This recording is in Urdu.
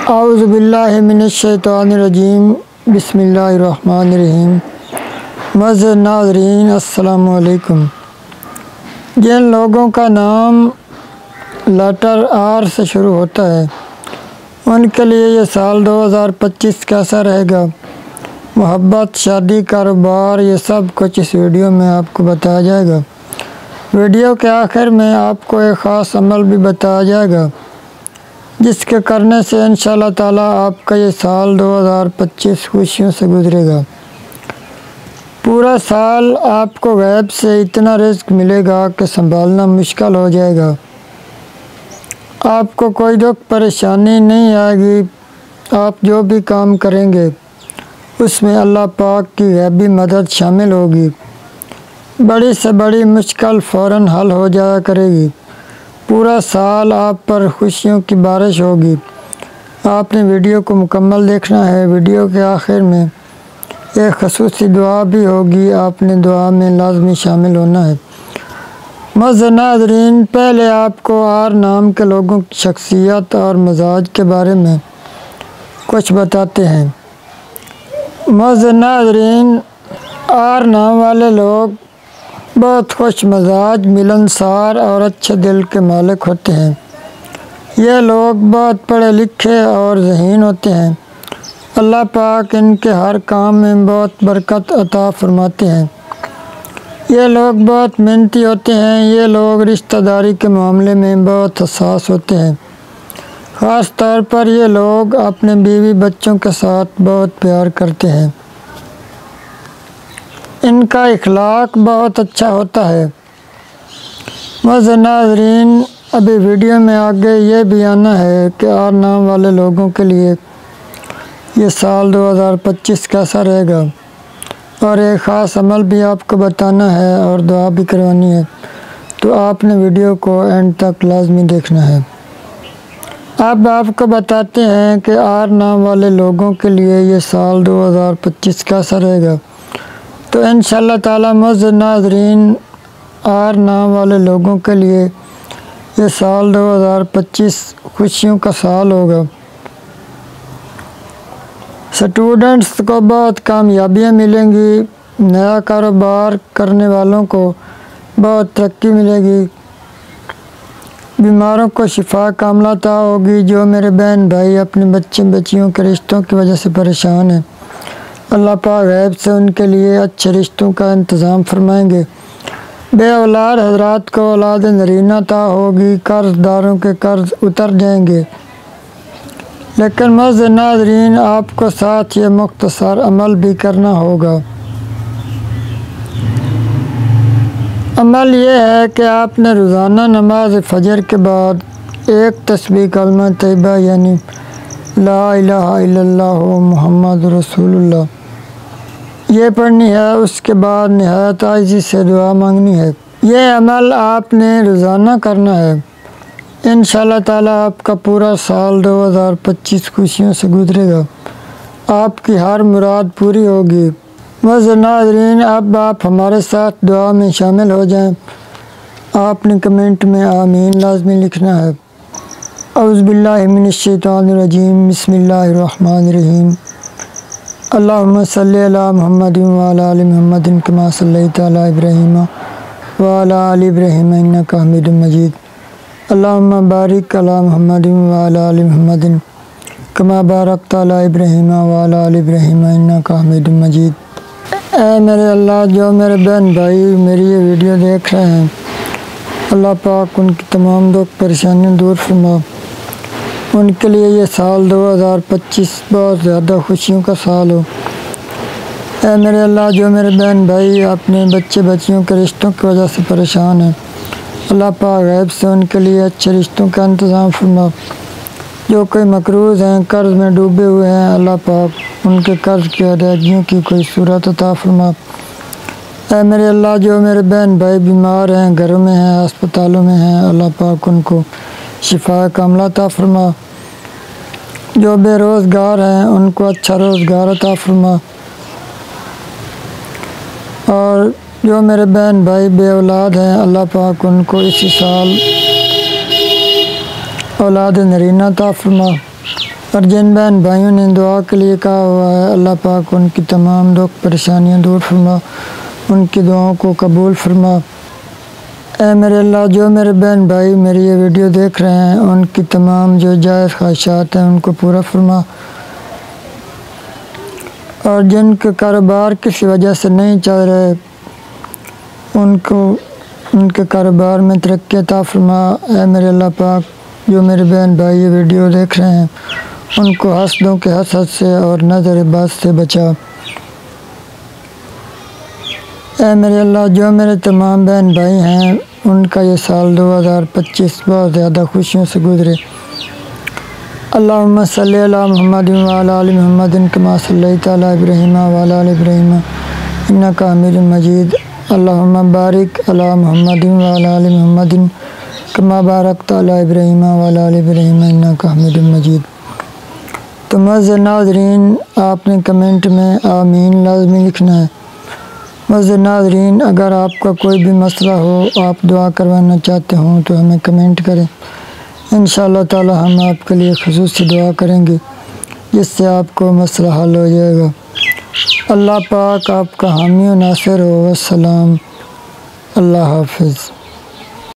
اعوذ باللہ من الشیطان الرجیم بسم اللہ الرحمن الرحیم۔ معزز ناظرین السلام علیکم۔ جن لوگوں کا نام لیٹر آر سے شروع ہوتا ہے ان کے لیے یہ سال 2025 کیسا رہے گا؟ محبت، شادی، کاروبار، یہ سب کچھ اس ویڈیو میں آپ کو بتایا جائے گا۔ ویڈیو کے آخر میں آپ کو ایک خاص عمل بھی بتایا جائے گا جس کے کرنے سے انشاءاللہ تعالیٰ آپ کا یہ سال 2025 خوشیوں سے گزرے گا۔ پورا سال آپ کو غیب سے اتنا رزق ملے گا کہ سنبھالنا مشکل ہو جائے گا۔ آپ کو کوئی دکھ پریشانی نہیں آئے گی۔ آپ جو بھی کام کریں گے اس میں اللہ پاک کی غیبی مدد شامل ہوگی۔ بڑی سے بڑی مشکل فوراً حل ہو جایا کرے گی۔ پورا سال آپ پر خوشیوں کی بارش ہوگی۔ آپ نے ویڈیو کو مکمل دیکھنا ہے۔ ویڈیو کے آخر میں ایک خصوصی دعا بھی ہوگی، آپ نے دعا میں لازمی شامل ہونا ہے۔ معزز ناظرین، پہلے آپ کو آر نام کے لوگوں کی شخصیت اور مزاج کے بارے میں کچھ بتاتے ہیں۔ معزز ناظرین، آر نام والے لوگ بہت خوش مزاج، ملنسار اور اچھے دل کے مالک ہوتے ہیں۔ یہ لوگ بہت پڑھے لکھے اور ذہین ہوتے ہیں۔ اللہ پاک ان کے ہر کام میں بہت برکت عطا فرماتے ہیں۔ یہ لوگ بہت محنتی ہوتے ہیں۔ یہ لوگ رشتہ داری کے معاملے میں بہت حساس ہوتے ہیں۔ خاص طور پر یہ لوگ اپنے بیوی بچوں کے ساتھ بہت پیار کرتے ہیں۔ ان کا اخلاق بہت اچھا ہوتا ہے۔ معزز ناظرین، ابھی ویڈیو میں آگے یہ بھی آنا ہے کہ آر نام والے لوگوں کے لیے یہ سال 2025 کیسا رہے گا، اور ایک خاص عمل بھی آپ کو بتانا ہے اور دعا بھی کروانی ہے، تو آپ نے ویڈیو کو اینڈ تک لازمی دیکھنا ہے۔ اب آپ کو بتاتے ہیں کہ آر نام والے لوگوں کے لیے یہ سال 2025 کیسا رہے گا۔ تو انشاءاللہ تعالیٰ معزز ناظرین، آر نام والے لوگوں کے لیے یہ سال 2025 خوشیوں کا سال ہوگا۔ سٹوڈنٹس کو بہت کامیابیاں ملیں گی۔ نیا کاروبار کرنے والوں کو بہت ترقی ملے گی۔ بیماروں کو شفا کاملہ عطا ہوگی۔ جو میرے بہن بھائی اپنے بچیوں کے رشتوں کی وجہ سے پریشان ہیں، اللہ پاک غیب سے ان کے لیے اچھے رشتوں کا انتظام فرمائیں گے۔ بے اولاد حضرات کو اولاد نرینہ عطا ہوگی۔ قرض داروں کے قرض اتر جائیں گے۔ لیکن معزز ناظرین، آپ کو ساتھ یہ مختصر عمل بھی کرنا ہوگا۔ عمل یہ ہے کہ آپ نے روزانہ نماز فجر کے بعد ایک تسبیح کلمہ طیبہ یعنی لا الہ الا اللہ محمد رسول اللہ یہ پڑھنی ہے۔ اس کے بعد نہایت عاجزی سے دعا مانگنی ہے۔ یہ عمل آپ نے روزانہ کرنا ہے۔ انشاءاللہ تعالیٰ آپ کا پورا سال 2025 خوشیوں سے گزرے گا۔ آپ کی ہر مراد پوری ہوگی۔ معزز ناظرین، اب آپ ہمارے ساتھ دعا میں شامل ہو جائیں۔ آپ نے کمنٹ میں آمین لازمی لکھنا ہے۔ اعوذ باللہ من الشیطان الرجیم بسم اللہ الرحمن الرحیم۔ اللہم صلی علی محمد وعلی آل محمد کما صلیت علی ابراہیم وعلی آل ابراہیم انک حمید مجید۔ اللہم بارک علی محمد وعلی آل محمد کما بارکت علی ابراہیم وعلی آل ابراہیم انک حمید مجید۔ اے میرے اللہ، جو میرے بہن بھائی میری یہ ویڈیو دیکھ رہے ہیں، اللہ پاک ان کی تمام دکھ پریشانیاں دور فرما۔ ان کے لیے یہ سال 2025 بہت زیادہ خوشیوں کا سال ہو۔ اے میرے اللہ، جو میرے بہن بھائی اپنے بچیوں کے رشتوں کی وجہ سے پریشان ہیں، اللہ پاک غیب سے ان کے لیے اچھے رشتوں کا انتظام فرما۔ جو کوئی مقروض ہیں، قرض میں ڈوبے ہوئے ہیں، اللہ پاک ان کے قرض کی ادائیگیوں کی کوئی صورت عطا فرما۔ اے میرے اللہ، جو میرے بہن بھائی بیمار ہیں، گھروں میں ہیں، ہسپتالوں میں ہیں، اللہ پاک ان کو شفا کاملہ عطا فرما۔ جو بے روزگار ہیں ان کو اچھا روزگار عطا فرما۔ اور جو میرے بہن بھائی بے اولاد ہیں، اللہ پاک ان کو اسی سال اولاد نرینہ عطا فرما۔ اور جن بہن بھائیوں نے دعا کے لیے کہا ہوا ہے اللہ پاک ان کی تمام دکھ پریشانیاں دور فرما، ان کی دعاؤں کو قبول فرما۔ اے میرے اللہ، جو میرے بہن بھائی میری یہ ویڈیو دیکھ رہے ہیں ان کی تمام جو جائز خواہشات ہیں ان کو پورا فرما، اور جن کے کاروبار کسی وجہ سے نہیں چل رہے ان کے کاروبار میں ترقی عطا فرما۔ اے میرے اللہ پاک، جو میرے بہن بھائی یہ ویڈیو دیکھ رہے ہیں ان کو حسدوں کے حسد سے اور نظر بد سے بچا۔ اے میرے اللہ، جو میرے تمام بہن بھائی ہیں ان کا یہ سال 2025 بہت زیادہ خوشیوں سے گزرے۔ اللہم صلی علی محمد وعلی آل محمد کما صلیت علی ابراہیم وعلی آل ابراہیم انک حمید مجید۔ اللہم بارک علی محمد وعلی آل محمد کما بارکت علی ابراہیم وعلی آل ابراہیم انک حمید مجید۔ تو معزز ناظرین، آپ نے کمنٹ میں آمین لازمی لکھنا ہے۔ معزز ناظرین، اگر آپ کا کوئی بھی مسئلہ ہو، آپ دعا کروانا چاہتے ہوں تو ہمیں کمنٹ کریں، انشاءاللہ تعالی ہم آپ کے لیے خصوصی دعا کریں گے جس سے آپ کو مسئلہ حل ہو جائے گا۔ اللہ پاک آپ کا حامی و ناصر ہو۔ والسلام، اللہ حافظ۔